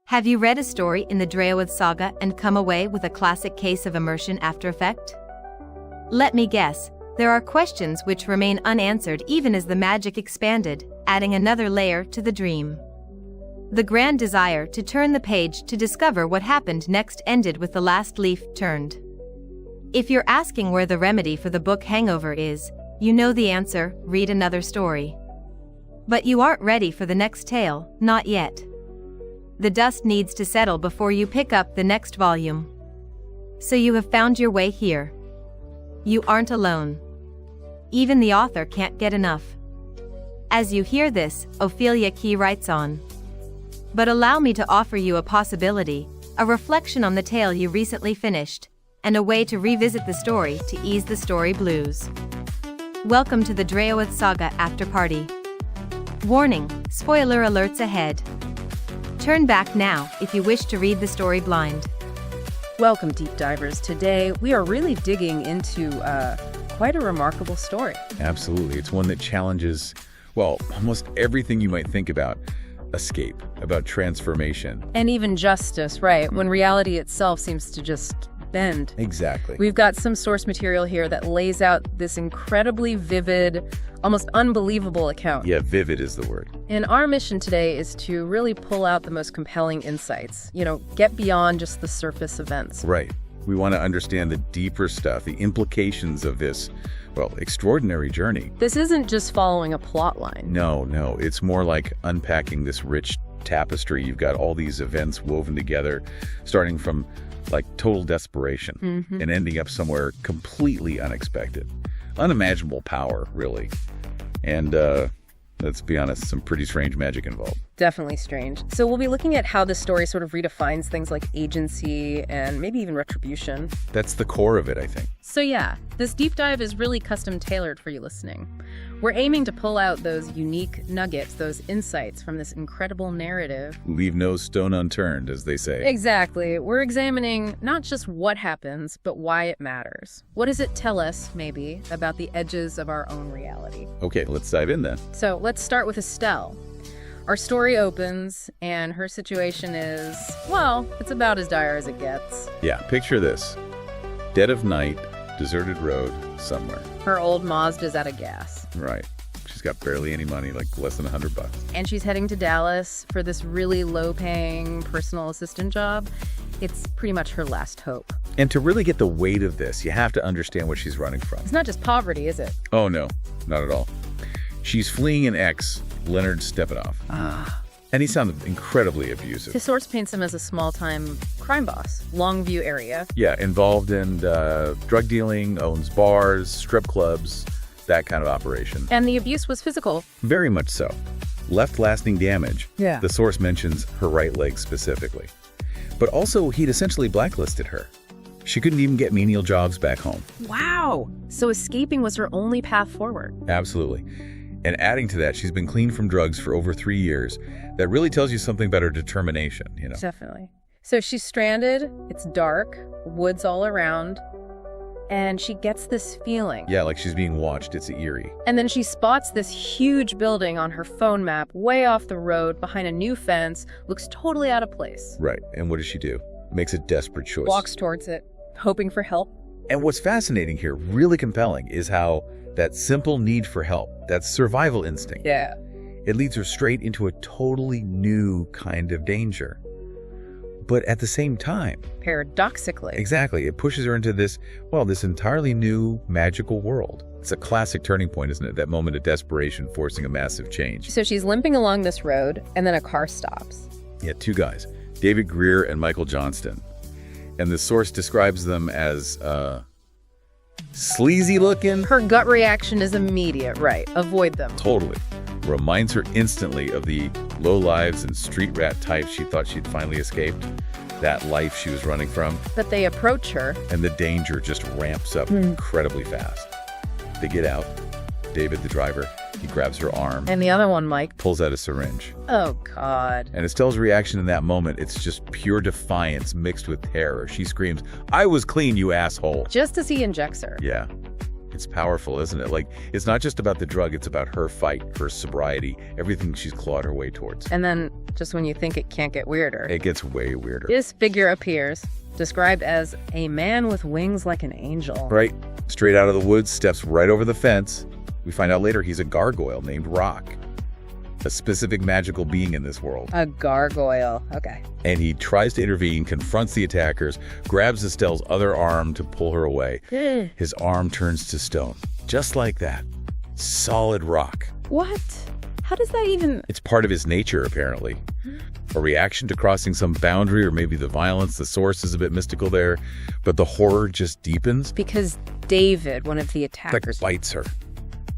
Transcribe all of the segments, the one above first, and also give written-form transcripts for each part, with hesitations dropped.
Have you read a story in the Draoithe Saga and come away with a classic case of immersion after effect? Let me guess, there are questions which remain unanswered even as the magic expanded, adding another layer to the dream. The grand desire to turn the page to discover what happened next ended with the last leaf turned. If you're asking where the remedy for the book hangover is, you know the answer: read another story. But you aren't ready for the next tale, not yet. The dust needs to settle before you pick up the next volume. So you have found your way here. You aren't alone. Even the author can't get enough. As you hear this, Ophelia Key writes on. But allow me to offer you a possibility, a reflection on the tale you recently finished, and a way to revisit the story to ease the story blues. Welcome to the Draoithe Saga After Party. Warning, spoiler alerts ahead. Turn back now if you wish to read the story blind. Welcome, deep divers. Today we are really digging into quite a remarkable story. Absolutely. It's one that challenges, well, almost everything you might think about. Escape, about transformation. And even justice, right? When reality itself seems to just bend. Exactly. We've got some source material here that lays out this incredibly vivid, almost unbelievable account. Yeah, vivid is the word. And our mission today is to really pull out the most compelling insights. Get beyond just the surface events. Right. We want to understand the deeper stuff, the implications of this, well, extraordinary journey. This isn't just following a plot line. No. It's more like unpacking this rich tapestry. You've got all these events woven together, starting from like total desperation and ending up somewhere completely unexpected. Unimaginable power, really. And let's be honest, some pretty strange magic involved. Definitely strange. So we'll be looking at how this story sort of redefines things like agency and maybe even retribution. That's the core of it, I think. So yeah, this deep dive is really custom tailored for you listening. We're aiming to pull out those unique nuggets, those insights from this incredible narrative. Leave no stone unturned, as they say. Exactly. We're examining not just what happens, but why it matters. What does it tell us, maybe, about the edges of our own reality? Okay, let's dive in then. So let's start with Estelle. Our story opens, and her situation is, well, it's about as dire as it gets. Yeah, picture this. Dead of night, deserted road, somewhere. Her old Mazda's out of gas. Right. She's got barely any money, like less than $100. And she's heading to Dallas for this really low-paying personal assistant job. It's pretty much her last hope. And to really get the weight of this, you have to understand what she's running from. It's not just poverty, is it? Oh, no. Not at all. She's fleeing an ex, Leonard Stepanoff. And he sounded incredibly abusive. His source paints him as a small-time crime boss, Longview area. Yeah, involved in drug dealing, owns bars, strip clubs, that kind of operation. And the abuse was physical. Very much so. Left lasting damage. Yeah. The source mentions her right leg specifically. But also, he'd essentially blacklisted her. She couldn't even get menial jobs back home. Wow! So escaping was her only path forward. Absolutely. And adding to that, she's been clean from drugs for over 3 years. That really tells you something about her determination, Definitely. So she's stranded, it's dark, woods all around, and she gets this feeling. Yeah, like she's being watched. It's eerie. And then she spots this huge building on her phone map, way off the road, behind a new fence, looks totally out of place. Right. And what does she do? Makes a desperate choice. Walks towards it, hoping for help. And what's fascinating here, really compelling, is how that simple need for help, that survival instinct, Yeah. it leads her straight into a totally new kind of danger. But at the same time, Paradoxically. exactly, it pushes her into this entirely new magical world. It's a classic turning point, isn't it? That moment of desperation forcing a massive change. So she's limping along this road, and then a car stops. Yeah, two guys, David Greer and Michael Johnston. And the source describes them as sleazy looking. Her gut reaction is immediate, right? Avoid them. Totally. Reminds her instantly of the low lives and street rat types she thought she'd finally escaped. That life she was running from. But they approach her. And the danger just ramps up incredibly fast. They get out. David, the driver, he grabs her arm. And the other one, Mike. Pulls out a syringe. Oh, God. And Estelle's reaction in that moment, it's just pure defiance mixed with terror. She screams, "I was clean, you asshole." Just as he injects her. Yeah. It's powerful, isn't it? Like, it's not just about the drug, it's about her fight, her sobriety, everything she's clawed her way towards. And then, just when you think it can't get weirder, It gets way weirder. this figure appears, described as a man with wings like an angel. Right? Straight out of the woods, steps right over the fence. We find out later he's a gargoyle named Rock, a specific magical being in this world. A gargoyle. Okay. And he tries to intervene, confronts the attackers, grabs Estelle's other arm to pull her away. His arm turns to stone, just like that. Solid rock. What? How does that even... It's part of his nature, apparently. A reaction to crossing some boundary, or maybe the violence. The source is a bit mystical there, but the horror just deepens. Because David, one of the Like attackers... bites her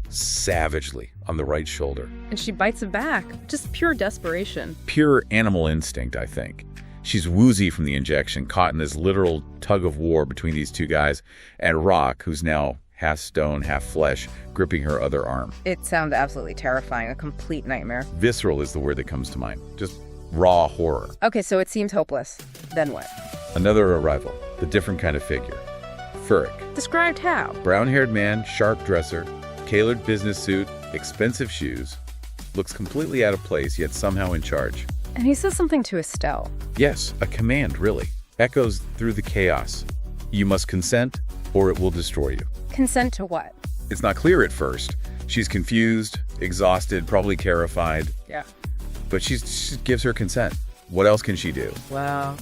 savagely on the right shoulder. And she bites him back. Just pure desperation. Pure animal instinct, I think. She's woozy from the injection, caught in this literal tug of war between these two guys, and Rock, who's now half stone, half flesh, gripping her other arm. It sounds absolutely terrifying. A complete nightmare. Visceral is the word that comes to mind. Just raw horror. Okay, so it seems hopeless. Then what? Another arrival, the different kind of figure. Firic. Described how? Brown-haired man, sharp dresser, tailored business suit, expensive shoes. Looks completely out of place, yet somehow in charge. And he says something to Estelle. Yes, a command, really. Echoes through the chaos. You must consent, or it will destroy you. Consent to what? It's not clear at first. She's confused, exhausted, probably terrified. Yeah. But she gives her consent. What else can she do? Wow.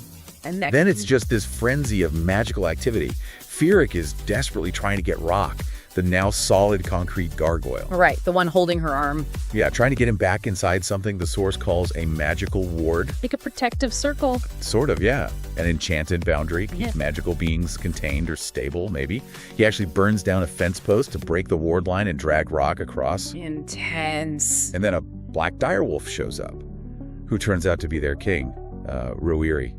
And next... Then it's just this frenzy of magical activity. Firic is desperately trying to get Rock, the now solid concrete gargoyle. Right, the one holding her arm. Yeah, trying to get him back inside something the source calls a magical ward. Like a protective circle. Sort of, yeah. An enchanted boundary, keeps Yeah. magical beings contained or stable, maybe. He actually burns down a fence post to break the ward line and drag Rock across. Intense. And then a black direwolf shows up, who turns out to be their king, Draoithe.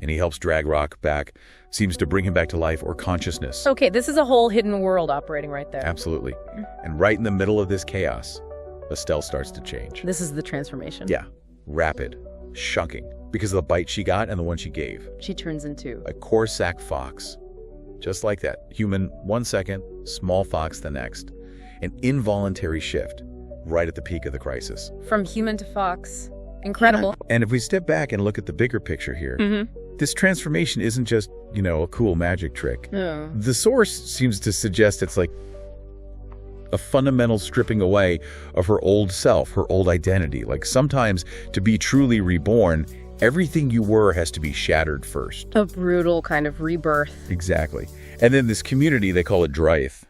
And he helps drag Rock back, seems to bring him back to life or consciousness. Okay, this is a whole hidden world operating right there. Absolutely. And right in the middle of this chaos, Estelle starts to change. This is the transformation. Yeah, rapid, shocking, because of the bite she got and the one she gave. She turns into... A Corsac Fox. Just like that. Human 1 second, small fox the next. An involuntary shift, right at the peak of the crisis. From human to fox. Incredible. And if we step back and look at the bigger picture here, this transformation isn't just, a cool magic trick. Oh. The source seems to suggest it's like a fundamental stripping away of her old self, her old identity. Like sometimes to be truly reborn, everything you were has to be shattered first. A brutal kind of rebirth. Exactly. And then this community, they call it Draoithe.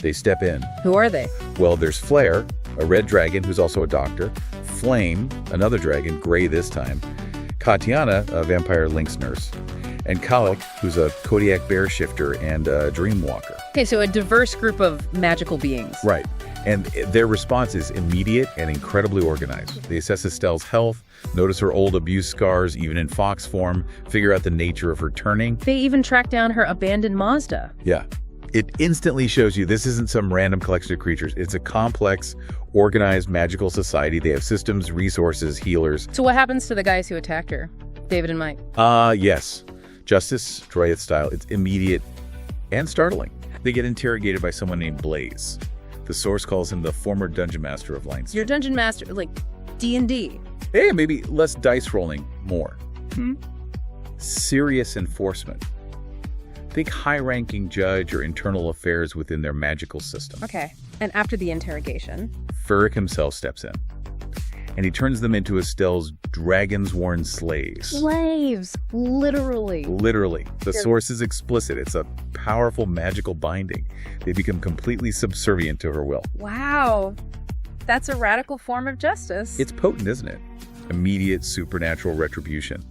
They step in. Who are they? Well, there's Flare, a red dragon who's also a doctor. Flame, another dragon, gray this time. Katiana, a vampire lynx nurse. And Kalik, who's a Kodiak bear shifter and a dream walker. Okay, so a diverse group of magical beings. Right. And their response is immediate and incredibly organized. They assess Estelle's health, notice her old abuse scars, even in fox form, figure out the nature of her turning. They even track down her abandoned Mazda. Yeah. It instantly shows you this isn't some random collection of creatures. It's a complex, organized magical society. They have systems, resources, healers. So what happens to the guys who attacked her? David and Mike. Yes. Justice, Draoithe style. It's immediate and startling. They get interrogated by someone named Blaze. The source calls him the former dungeon master of Leinster. Your dungeon master, like D&D. Hey, maybe less dice rolling, more. Serious enforcement. Think high-ranking judge or internal affairs within their magical system. Okay. And after the interrogation? Firic himself steps in. And he turns them into Estelle's dragon's-worn slaves. Slaves! Literally. Literally. The source is explicit. It's a powerful magical binding. They become completely subservient to her will. Wow. That's a radical form of justice. It's potent, isn't it? Immediate supernatural retribution.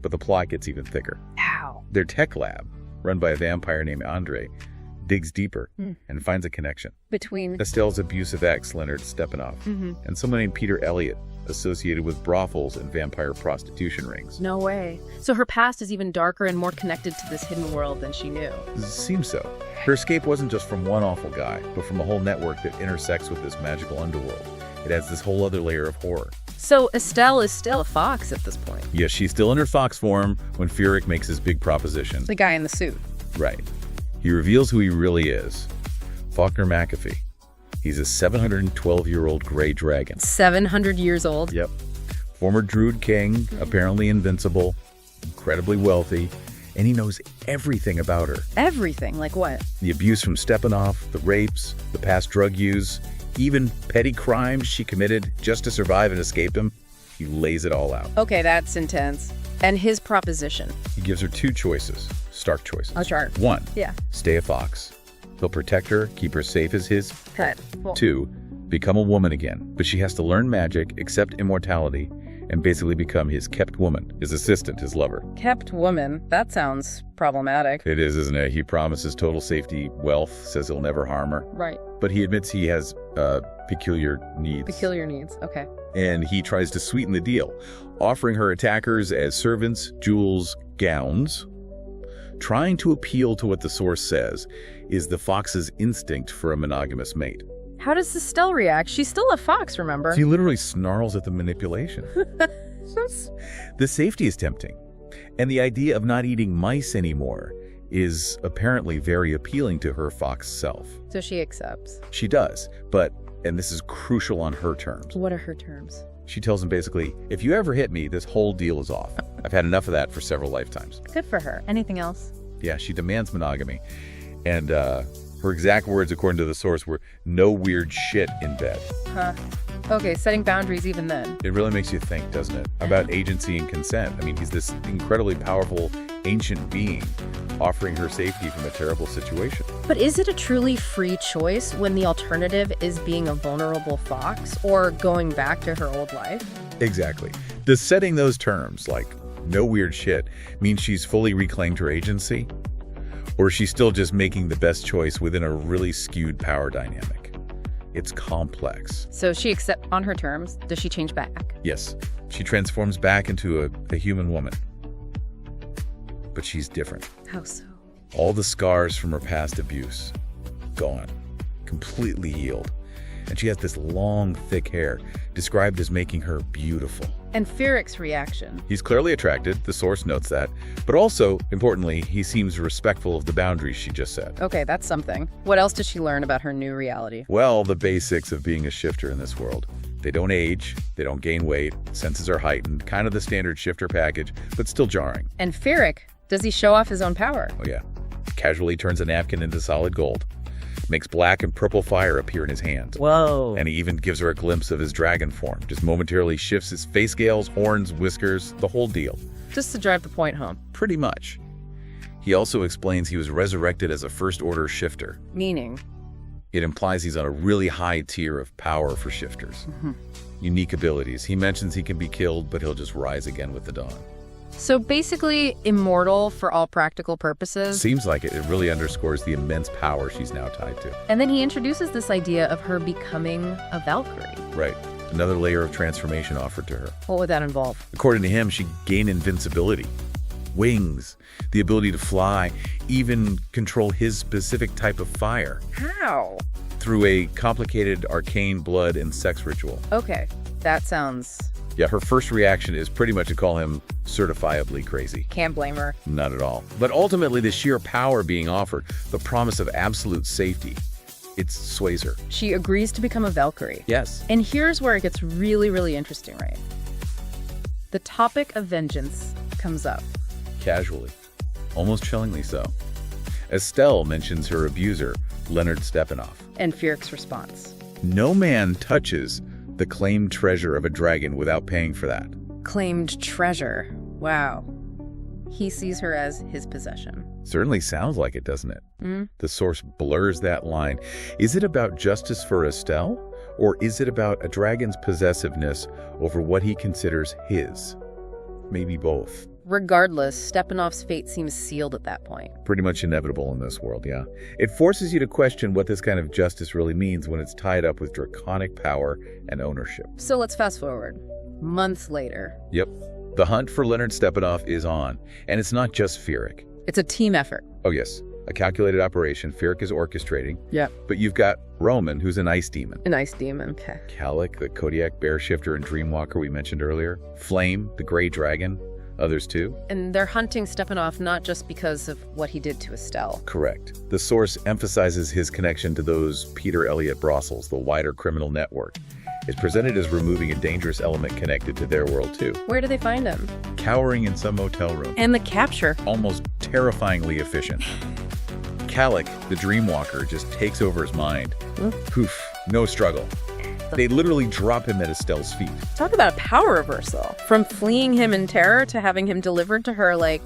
But the plot gets even thicker. How? Their tech lab, run by a vampire named Andre, digs deeper and finds a connection. Between? Estelle's abusive ex, Leonard Stepanov, and someone named Peter Elliott, associated with brothels and vampire prostitution rings. No way. So her past is even darker and more connected to this hidden world than she knew. Seems so. Her escape wasn't just from one awful guy, but from a whole network that intersects with this magical underworld. It adds this whole other layer of horror. So Estelle is still a fox at this point. Yes, she's still in her fox form when Firic makes his big proposition. The guy in the suit. Right. He reveals who he really is. Faulkner McAfee. He's a 712-year-old gray dragon. 700 years old? Yep. Former Druid king, apparently invincible, incredibly wealthy, and he knows everything about her. Everything? Like what? The abuse from Stepanoff, the rapes, the past drug use, even petty crimes she committed just to survive and escape him. He lays it all out. Okay, that's intense. And his proposition? He gives her two choices, stark choices. A chart. 1, Yeah. stay a fox. He'll protect her, keep her safe as his. Cut. Well, 2, become a woman again, but she has to learn magic, accept immortality, and basically become his kept woman, his assistant, his lover. kept woman. That sounds problematic. It is, isn't it? He promises total safety, wealth, says he'll never harm her, Right. but he admits he has peculiar needs. Peculiar needs. Okay. And he tries to sweeten the deal, offering her attackers as servants, jewels, gowns. Trying to appeal to what the source says is the fox's instinct for a monogamous mate. How does Estelle react? She's still a fox, remember? He literally snarls at the manipulation. The safety is tempting, and the idea of not eating mice anymore is apparently very appealing to her fox self. So she accepts. She does, but, and this is crucial on her terms, What are her terms? she tells him basically, if you ever hit me, this whole deal is off. I've had enough of that for several lifetimes. Good for her. Anything else? Yeah, she demands monogamy. And her exact words, according to the source, were no weird shit in bed. Huh. Okay, setting boundaries even then. It really makes you think, doesn't it, about agency and consent. I mean, he's this incredibly powerful ancient being offering her safety from a terrible situation. But is it a truly free choice when the alternative is being a vulnerable fox or going back to her old life? Exactly. Does setting those terms, like no weird shit, mean she's fully reclaimed her agency? Or is she still just making the best choice within a really skewed power dynamic? It's complex. So she accepts on her terms. Does she change back? Yes, she transforms back into a human woman. But she's different. How so? All the scars from her past abuse, gone, completely healed. And she has this long, thick hair, described as making her beautiful. And Firic's reaction? He's clearly attracted, the source notes that, but also, importantly, he seems respectful of the boundaries she just set. Okay, that's something. What else does she learn about her new reality? Well, the basics of being a shifter in this world. They don't age, they don't gain weight, senses are heightened, kind of the standard shifter package, but still jarring. And Firic, does he show off his own power? Oh yeah, casually turns a napkin into solid gold. Makes black and purple fire appear in his hands. Whoa. And he even gives her a glimpse of his dragon form. Just momentarily shifts his face scales, horns, whiskers, the whole deal. Just to drive the point home. Pretty much. He also explains he was resurrected as a first-order shifter. Meaning? It implies he's on a really high tier of power for shifters. Unique abilities. He mentions he can be killed, but he'll just rise again with the dawn. So basically immortal for all practical purposes. Seems like it. It really underscores the immense power she's now tied to. And then he introduces this idea of her becoming a Valkyrie. Right. Another layer of transformation offered to her. What would that involve? According to him, she gained invincibility, wings, the ability to fly, even control his specific type of fire How? through a complicated arcane blood and sex ritual. Okay, that sounds... Yeah, her first reaction is pretty much to call him certifiably crazy. Can't blame her. Not at all. But ultimately, the sheer power being offered, the promise of absolute safety, it sways her. She agrees to become a Valkyrie. Yes. And here's where it gets really, really interesting, right? The topic of vengeance comes up. Casually. Almost chillingly so. Estelle mentions her abuser, Leonard Stepanoff. And Firic's response. No man touches the claimed treasure of a dragon without paying for that. Claimed treasure. Wow. He sees her as his possession. Certainly sounds like it, doesn't it? The source blurs that line. Is it about justice for Estelle? Or is it about a dragon's possessiveness over what he considers his? Maybe both. Regardless, Stepanoff's fate seems sealed at that point. Pretty much inevitable in this world, yeah. It forces you to question what this kind of justice really means when it's tied up with draconic power and ownership. So let's fast forward. Months later. Yep. The hunt for Leonard Stepanoff is on, and it's not just Firic. It's a team effort. Oh yes, a calculated operation Firic is orchestrating. Yeah. But you've got Roman, who's an ice demon. An ice demon. Okay. Kalik, the Kodiak bear shifter and dreamwalker we mentioned earlier. Flame, the gray dragon. Others too? And they're hunting Stepanov not just because of what he did to Estelle. Correct. The source emphasizes his connection to those Peter Elliott brothels, the wider criminal network. It's presented as removing a dangerous element connected to their world too. Where do they find him? Cowering in some motel room. And the capture. Almost terrifyingly efficient. Calic, the Dreamwalker, just takes over his mind. Poof, no struggle. They literally drop him at Estelle's feet. Talk about a power reversal. From fleeing him in terror to having him delivered to her like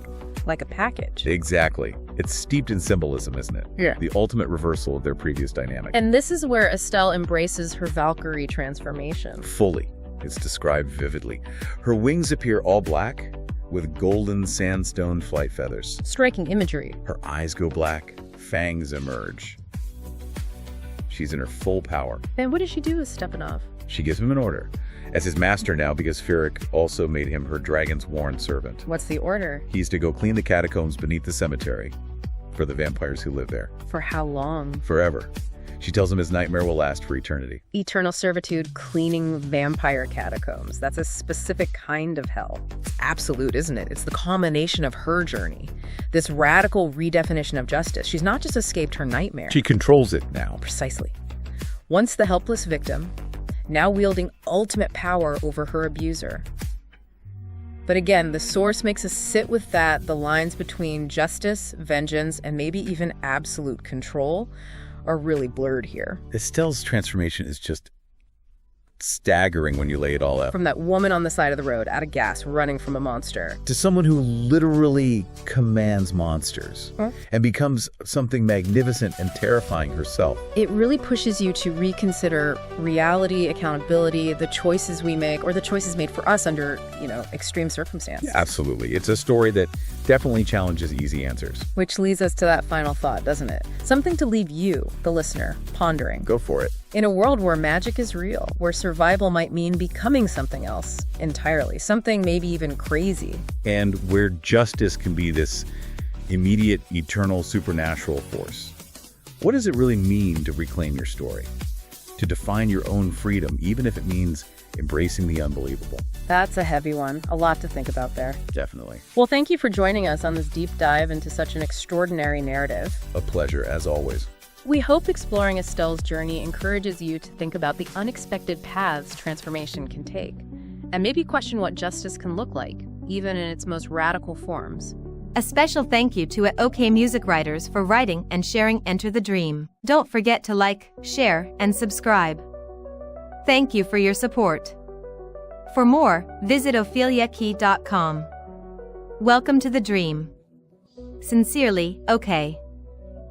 a package. Exactly. It's steeped in symbolism, isn't it? Yeah. The ultimate reversal of their previous dynamic. And this is where Estelle embraces her Valkyrie transformation. Fully. It's described vividly. Her wings appear all black with golden sandstone flight feathers. Striking imagery. Her eyes go black. Fangs emerge. She's in her full power. And what does she do with Stepanov? She gives him an order. As his master now, because Firic also made him her dragon's worn servant. What's the order? He's to go clean the catacombs beneath the cemetery for the vampires who live there. For how long? Forever. She tells him his nightmare will last for eternity. Eternal servitude, cleaning vampire catacombs. That's a specific kind of hell. It's absolute, isn't it? It's the culmination of her journey. This radical redefinition of justice. She's not just escaped her nightmare. She controls it now. Precisely. Once the helpless victim, now wielding ultimate power over her abuser. But again, the source makes us sit with that. The lines between justice, vengeance, and maybe even absolute control are really blurred here. Estelle's transformation is just staggering when you lay it all out. From that woman on the side of the road, out of gas, running from a monster. To someone who literally commands monsters and becomes something magnificent and terrifying herself. It really pushes you to reconsider reality, accountability, the choices we make, or the choices made for us under, extreme circumstances. Yeah, absolutely. It's a story that definitely challenges easy answers. Which leads us to that final thought, doesn't it? Something to leave you, the listener, pondering. Go for it. In a world where magic is real, where survival might mean becoming something else entirely, something maybe even crazy. And where justice can be this immediate, eternal, supernatural force. What does it really mean to reclaim your story? To define your own freedom, even if it means embracing the unbelievable? That's a heavy one. A lot to think about there. Definitely. Well, thank you for joining us on this deep dive into such an extraordinary narrative. A pleasure, as always. We hope exploring Estelle's journey encourages you to think about the unexpected paths transformation can take, and maybe question what justice can look like, even in its most radical forms. A special thank you to OK Music Writers for writing and sharing Enter the Dream. Don't forget to like, share, and subscribe. Thank you for your support. For more, visit opheliakey.com. Welcome to the dream. Sincerely, OK.